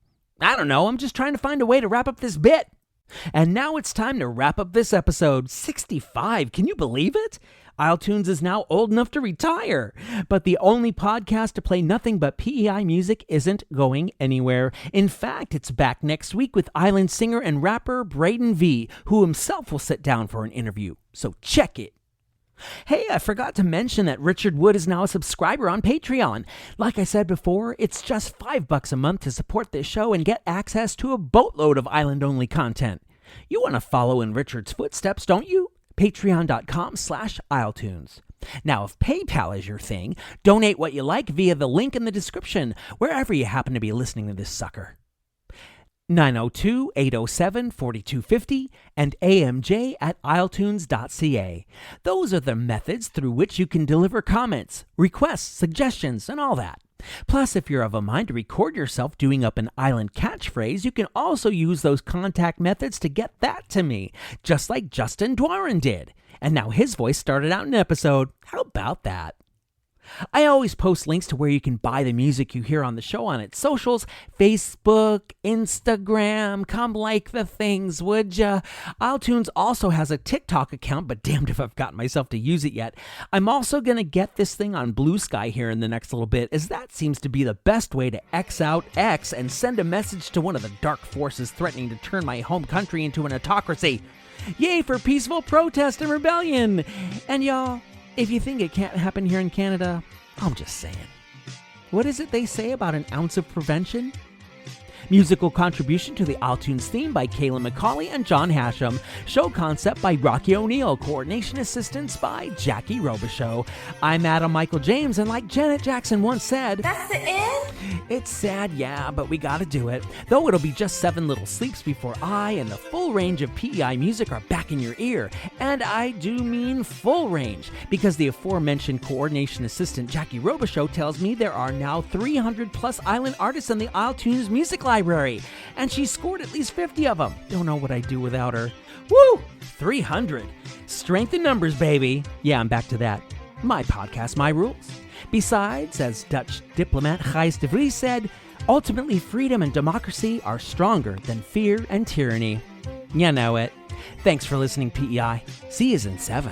I don't know, I'm just trying to find a way to wrap up this bit. And now it's time to wrap up this episode 65. Can you believe it? isletunes is now old enough to retire. But the only podcast to play nothing but PEI music isn't going anywhere. In fact, it's back next week with island singer and rapper Braden V, who himself will sit down for an interview. So check it. Hey, I forgot to mention that Richard Wood is now a subscriber on Patreon. Like I said before, it's just $5 a month to support this show and get access to a boatload of island-only content. You want to follow in Richard's footsteps, don't you? Patreon.com/isletunes. Now, if PayPal is your thing, donate what you like via the link in the description, wherever you happen to be listening to this sucker. 902-807-4250 and amj@isletunes.ca. Those are the methods through which you can deliver comments, requests, suggestions, and all that. Plus, if you're of a mind to record yourself doing up an island catchphrase, you can also use those contact methods to get that to me, just like Justin Dwarin did. And now his voice started out an episode. How about that? I always post links to where you can buy the music you hear on the show on its socials, Facebook, Instagram. Come like the things, would ya? isletunes also has a TikTok account, but damned if I've gotten myself to use it yet. I'm also going to get this thing on Blue Sky here in the next little bit, as that seems to be the best way to X out X and send a message to one of the dark forces threatening to turn my home country into an autocracy. Yay for peaceful protest and rebellion! And y'all, if you think it can't happen here in Canada, I'm just saying. What is it they say about an ounce of prevention? Musical contribution to the isletunes theme by Kayla McCauley and John Hashem. Show concept by Rocky O'Neill. Coordination assistance by Jackie Robichaux. I'm Adam Michael James, and like Janet Jackson once said, "That's the end?" It's sad, yeah, but we gotta do it. Though it'll be just 7 little sleeps before I and the full range of PEI music are back in your ear. And I do mean full range, because the aforementioned coordination assistant Jackie Robichaux tells me there are now 300 plus island artists in the isletunes music library, and she scored at least 50 of them. Don't know what I'd do without her. Woo! 300. Strength in numbers, baby. Yeah, I'm back to that. My podcast, my rules. Besides, as Dutch diplomat Gijs de Vries said, ultimately freedom and democracy are stronger than fear and tyranny. You know it. Thanks for listening, PEI. See yous in 7.